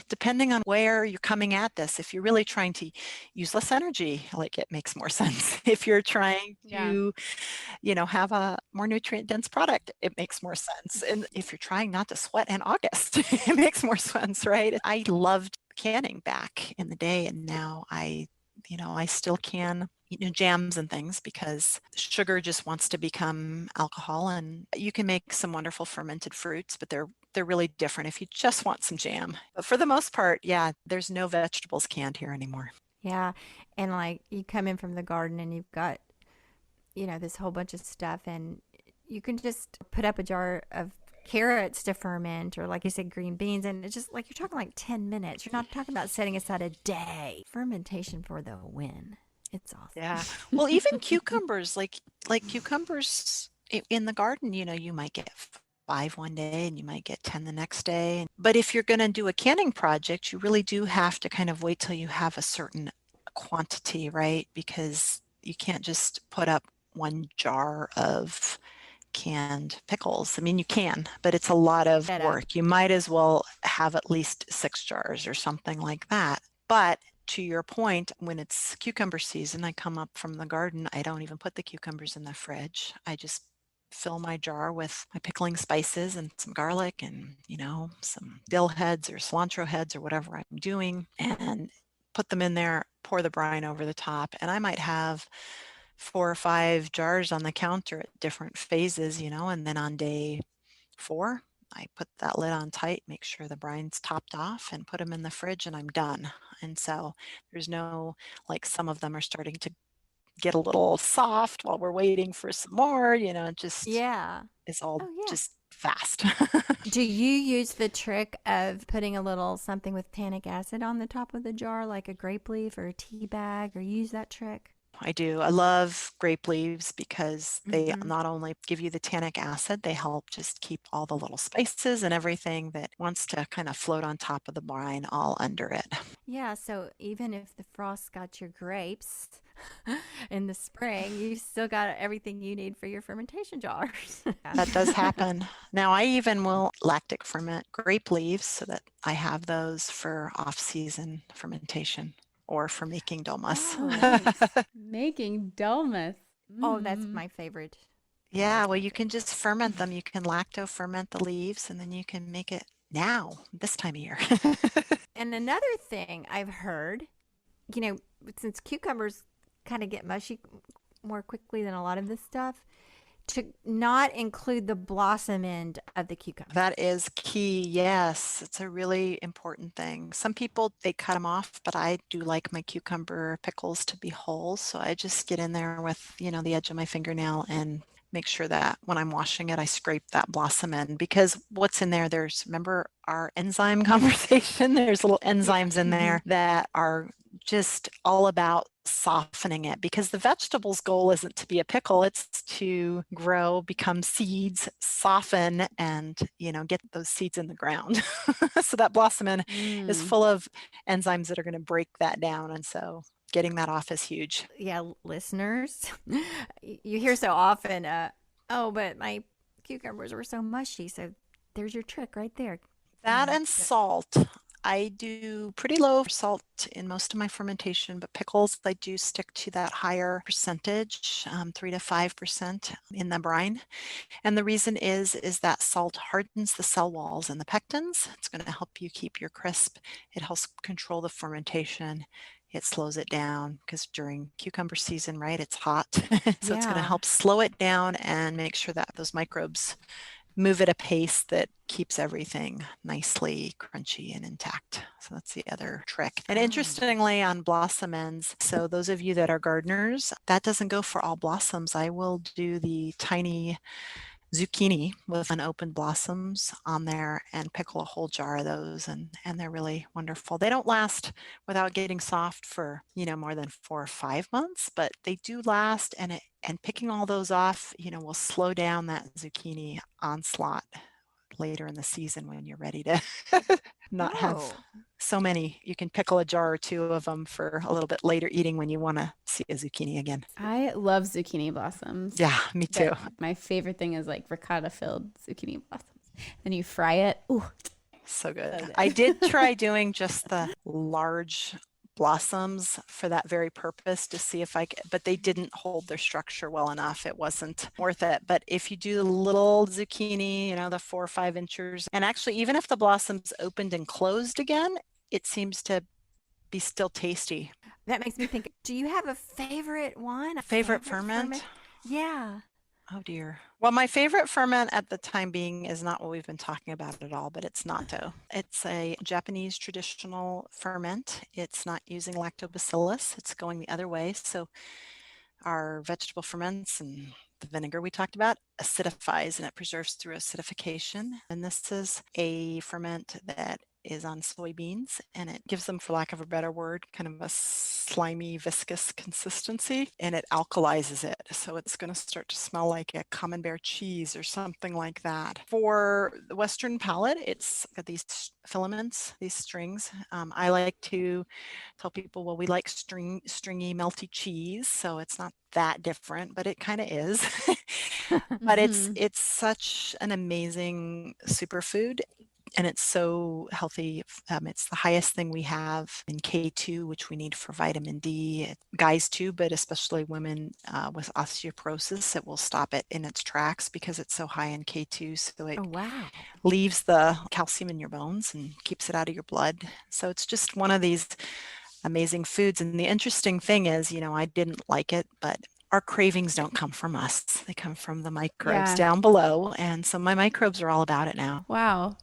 Depending on where you're coming at this, if you're really trying to use less energy, it makes more sense. If you're trying to have a more nutrient dense product, it makes more sense. And if you're trying not to sweat in August, it makes more sense, right? I loved canning back in the day, and now I still can jams and things because sugar just wants to become alcohol. And you can make some wonderful fermented fruits, but they're really different if you just want some jam. But for the most part, yeah, there's no vegetables canned here anymore. Yeah. And you come in from the garden and you've got, this whole bunch of stuff, and you can just put up a jar of carrots to ferment, or like you said, green beans, and it's just you're talking 10 minutes. You're not talking about setting aside a day. Fermentation for the win. It's awesome. Yeah. Well, even cucumbers, like cucumbers in the garden, you might get 5 one day and you might get 10 the next day. But if you're going to do a canning project, you really do have to kind of wait till you have a certain quantity, right? Because you can't just put up one jar of canned pickles. I mean, you can, but it's a lot of work. You might as well have at least 6 jars or something like that. But to your point, when it's cucumber season, I come up from the garden. I don't even put the cucumbers in the fridge. I just fill my jar with my pickling spices and some garlic and, some dill heads or cilantro heads or whatever I'm doing, and put them in there, pour the brine over the top. And I might have 4 or 5 jars on the counter at different phases, and then on day 4, I put that lid on tight, make sure the brine's topped off, and put them in the fridge, and I'm done. And so there's no, some of them are starting to get a little soft while we're waiting for some more, it just Yeah. is all Oh, yeah. just fast. Do you use the trick of putting a little something with tannic acid on the top of the jar, like a grape leaf or a tea bag, or use that trick? I do. I love grape leaves because they Mm-hmm. not only give you the tannic acid, they help just keep all the little spices and everything that wants to kind of float on top of the brine all under it. Yeah, so even if the frost got your grapes in the spring, you still got everything you need for your fermentation jars. That does happen. Now, I even will lactic ferment grape leaves so that I have those for off-season fermentation or for making dolmas. Oh, nice. Making dolmas. Oh, that's my favorite. Yeah, well, you can just ferment them. You can lacto ferment the leaves and then you can make it now, this time of year. And another thing I've heard, you know, since cucumbers kind of get mushy more quickly than a lot of this stuff, to not include the blossom end of the cucumber. That is key. Yes, it's a really important thing. Some people, they cut them off, but I do like my cucumber pickles to be whole. So I just get in there with, the edge of my fingernail and make sure that when I'm washing it, I scrape that blossom in because what's in there, remember our enzyme conversation? There's little enzymes in there that are just all about softening it because the vegetable's goal isn't to be a pickle, it's to grow, become seeds, soften, and get those seeds in the ground. So that blossom end is full of enzymes that are going to break that down, and so getting that off is huge. Yeah, listeners, you hear so often, oh, but my cucumbers were so mushy. So there's your trick right there. That and salt. I do pretty low salt in most of my fermentation, but pickles, I do stick to that higher percentage, 3 to 5% in the brine. And the reason is that salt hardens the cell walls and the pectins. It's going to help you keep your crisp. It helps control the fermentation. It slows it down because during cucumber season, right, it's hot. So it's going to help slow it down and make sure that those microbes move at a pace that keeps everything nicely crunchy and intact. So that's the other trick. And interestingly, on blossom ends, so those of you that are gardeners, that doesn't go for all blossoms. I will do the tiny zucchini with unopened blossoms on there and pickle a whole jar of those, and they're really wonderful. They don't last without getting soft for more than 4 or 5 months, but they do last, and picking all those off will slow down that zucchini onslaught later in the season when you're ready to not have so many. You can pickle a jar or two of them for a little bit later eating when you want to see a zucchini again. I love zucchini blossoms. Yeah, me too. But my favorite thing is like ricotta filled zucchini blossoms. Then you fry it. Ooh, so good. I did try doing just the large blossoms for that very purpose to see if but they didn't hold their structure well enough. It wasn't worth it. But if you do the little zucchini, the 4 or 5 inches, and actually even if the blossoms opened and closed again, it seems to be still tasty. That makes me think, do you have a favorite one? Favorite ferment? Yeah. Oh dear. Well, my favorite ferment at the time being is not what we've been talking about at all, but it's natto. It's a Japanese traditional ferment. It's not using lactobacillus. It's going the other way. So our vegetable ferments and the vinegar we talked about acidifies, and it preserves through acidification. And this is a ferment that is on soybeans, and it gives them, for lack of a better word, kind of a slimy, viscous consistency, and it alkalizes it. So it's going to start to smell like a camembert cheese or something like that. For the Western palate, it's got these filaments, these strings. I like to tell people, well, we like stringy, melty cheese, so it's not that different, but it kind of is. But it's such an amazing superfood. And it's so healthy. It's the highest thing we have in K2, which we need for vitamin D. Guys too, but especially women with osteoporosis, it will stop it in its tracks because it's so high in K2. So it leaves the calcium in your bones and keeps it out of your blood. So it's just one of these amazing foods. And the interesting thing is, I didn't like it, but our cravings don't come from us. They come from the microbes down below. And so my microbes are all about it now. Wow.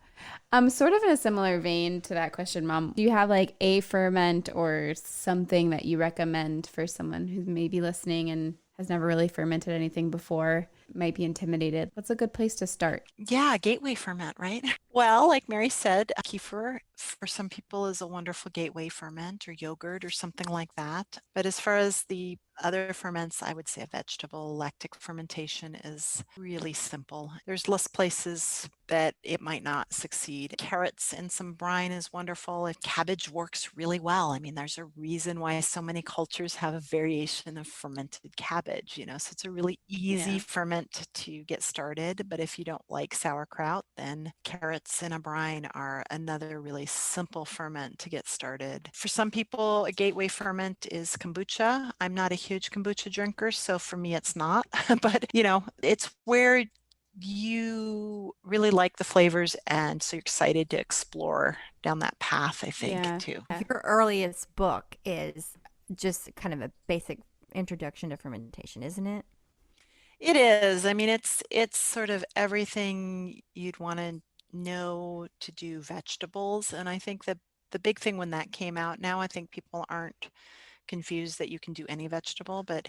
Sort of in a similar vein to that question, Mom, do you have like a ferment or something that you recommend for someone who's maybe listening and has never really fermented anything before, might be intimidated? What's a good place to start? Yeah, gateway ferment, right? Well, like Mary said, kefir for some people is a wonderful gateway ferment or yogurt or something like that. But as far as the other ferments, I would say a vegetable lactic fermentation is really simple. There's less places that it might not succeed. Carrots in some brine is wonderful. If cabbage works really well. I mean, there's a reason why so many cultures have a variation of fermented cabbage, so it's a really easy Yeah. ferment to get started. But if you don't like sauerkraut, then carrots in a brine are another really simple ferment to get started. For some people, a gateway ferment is kombucha. I'm not a huge kombucha drinker, so for me it's not. But, it's where you really like the flavors, and so you're excited to explore down that path, I think, Yeah. too. Your earliest book is just kind of a basic introduction to fermentation, isn't it? It is. I mean, it's sort of everything you'd want to know to do vegetables. And I think that the big thing when that came out, now I think people aren't confused that you can do any vegetable, but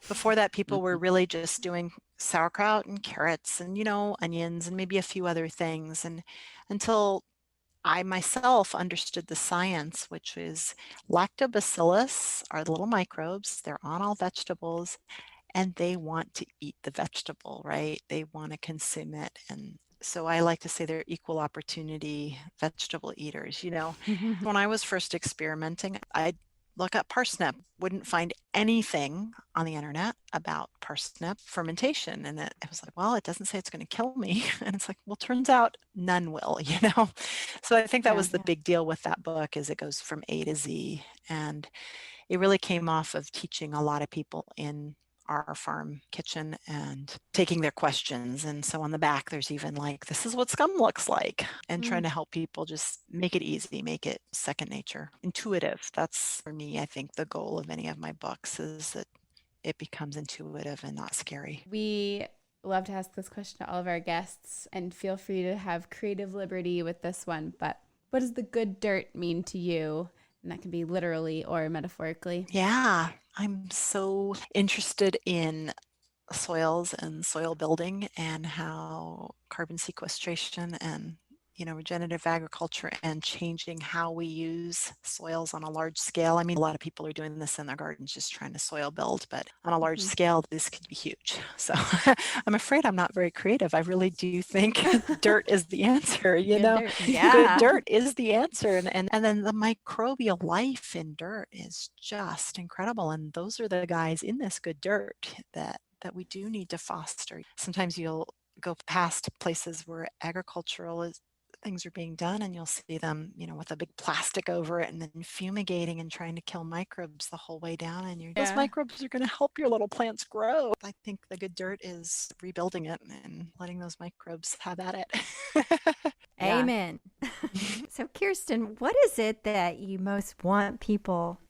before that, people were really just doing sauerkraut and carrots and, onions and maybe a few other things. And until I myself understood the science, which is lactobacillus are the little microbes. They're on all vegetables and they want to eat the vegetable, right? They want to consume it. And so I like to say they're equal opportunity vegetable eaters. When I was first experimenting, I'd look up parsnip, wouldn't find anything on the internet about parsnip fermentation. And it was like, well, it doesn't say it's going to kill me. And it's like, well, turns out none will. So I think that Yeah. was the big deal with that book is it goes from A to Z. And it really came off of teaching a lot of people in our farm kitchen and taking their questions. And so on the back, there's even like, this is what scum looks like, and trying to help people just make it easy, make it second nature, intuitive. That's for me, I think the goal of any of my books is that it becomes intuitive and not scary. We love to ask this question to all of our guests, and feel free to have creative liberty with this one. But what does the good dirt mean to you? And that can be literally or metaphorically. Yeah, I'm so interested in soils and soil building and how carbon sequestration and regenerative agriculture and changing how we use soils on a large scale. I mean, a lot of people are doing this in their gardens, just trying to soil build, but on a large scale, this could be huge. So I'm afraid I'm not very creative. I really do think dirt is the answer, Good dirt. Good dirt is the answer. And then the microbial life in dirt is just incredible. And those are the guys in this good dirt that we do need to foster. Sometimes you'll go past places where agricultural things are being done and you'll see them, with a big plastic over it and then fumigating and trying to kill microbes the whole way down. And those microbes are going to help your little plants grow. I think the good dirt is rebuilding it and letting those microbes have at it. Amen. So, Kirsten, what is it that you most want people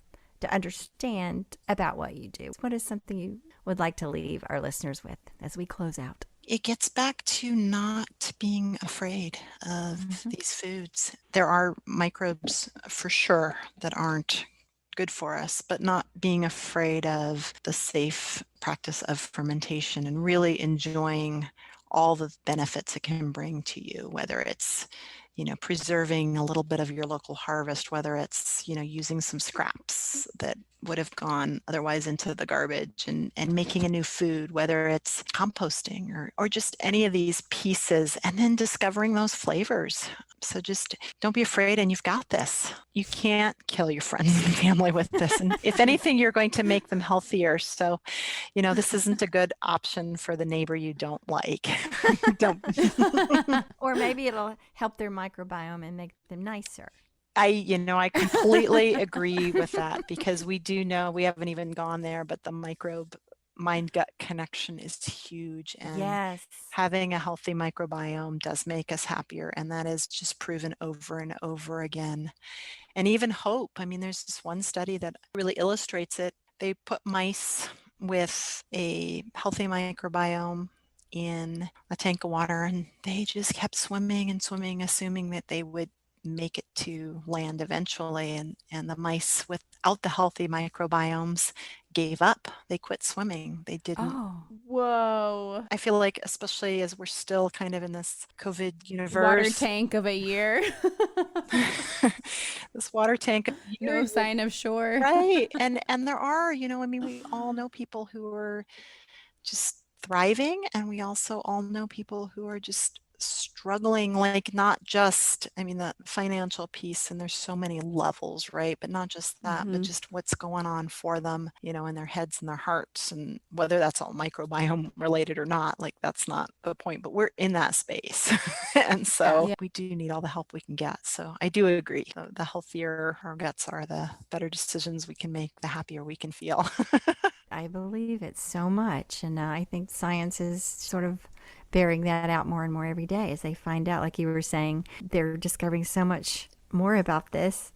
to understand about what you do? What is something you would like to leave our listeners with as we close out? It gets back to not being afraid of these foods. There are microbes for sure that aren't good for us, but not being afraid of the safe practice of fermentation and really enjoying all the benefits it can bring to you, whether it's preserving a little bit of your local harvest, whether it's, using some scraps that would have gone otherwise into the garbage and making a new food, whether it's composting or just any of these pieces, and then discovering those flavors. So just don't be afraid, and you've got this. You can't kill your friends and family with this. And if anything, you're going to make them healthier. So, this isn't a good option for the neighbor you don't like. Don't. Or maybe it'll help their microbiome and make them nicer. I completely agree with that, because we do know, we haven't even gone there, but the microbe mind gut connection is huge. And having a healthy microbiome does make us happier. And that is just proven over and over again. And even hope. I mean, there's this one study that really illustrates it. They put mice with a healthy microbiome in a tank of water, and they just kept swimming and swimming, assuming that they would make it to land eventually. And the mice without the healthy microbiomes gave up. They quit swimming. They didn't. Oh, Whoa. I feel like, especially as we're still kind of in this COVID Water universe, tank of a year. this water tank of No years, sign of shore. right? And there are, I mean, we all know people who are just thriving, and we also all know people who are just struggling, like not just, I mean, the financial piece, and there's so many levels, right? But not just that, but just what's going on for them, in their heads and their hearts, and whether that's all microbiome related or not, like that's not the point, but we're in that space. And so Yeah. we do need all the help we can get. So I do agree. The healthier our guts are, the better decisions we can make, the happier we can feel. I believe it so much. And I think science is sort of bearing that out more and more every day as they find out, like you were saying, they're discovering so much more about this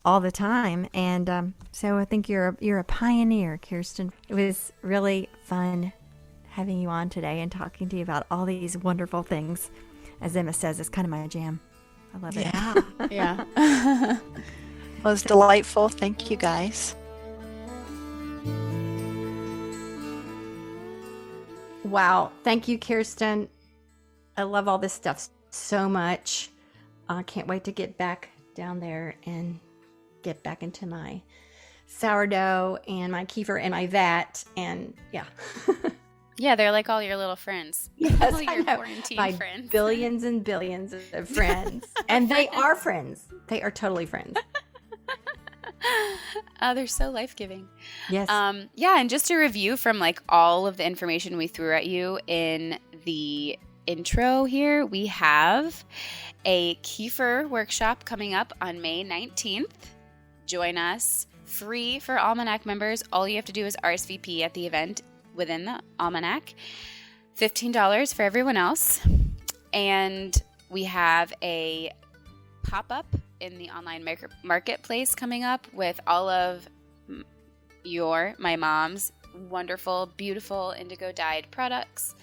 all the time. And so I think you're a pioneer, Kirsten. It was really fun having you on today and talking to you about all these wonderful things. As Emma says, it's kind of my jam. I love it. Yeah. Yeah. It was delightful. Thank you, guys. Wow. Thank you, Kirsten. I love all this stuff so much. I can't wait to get back down there and get back into my sourdough and my kefir and my vat. And yeah. Yeah, they're like all your little friends. Yes, all I your know. quarantine My friends. billions and billions of friends. And they are friends. They are totally friends. They're so life-giving. Yes. Yeah, and just a review from like all of the information we threw at you in the intro here, we have a kefir workshop coming up on May 19th. Join us. Free for Almanac members. All you have to do is RSVP at the event within the Almanac. $15 for everyone else. And we have a pop-up in the online marketplace coming up with all of my mom's wonderful, beautiful indigo dyed products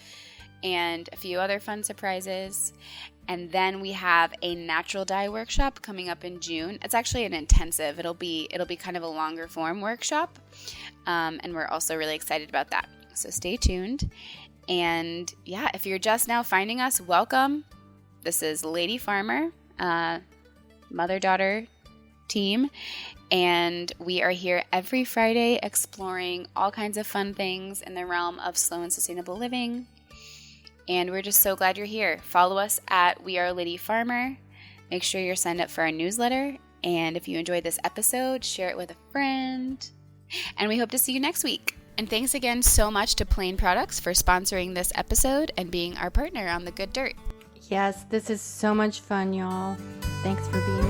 and a few other fun surprises. And then we have a natural dye workshop coming up in June. It's actually an intensive. It'll be kind of a longer form workshop. And we're also really excited about that. So stay tuned. And yeah, if you're just now finding us, welcome. This is Lady Farmer, mother-daughter team, and we are here every Friday exploring all kinds of fun things in the realm of slow and sustainable living. And we're just so glad you're here. Follow us at We Are Lady Farmer. Make sure you're signed up for our newsletter. And if you enjoyed this episode, share it with a friend. And we hope to see you next week. And thanks again so much to Plain Products for sponsoring this episode and being our partner on The Good Dirt. Yes, this is so much fun, y'all. Thanks for being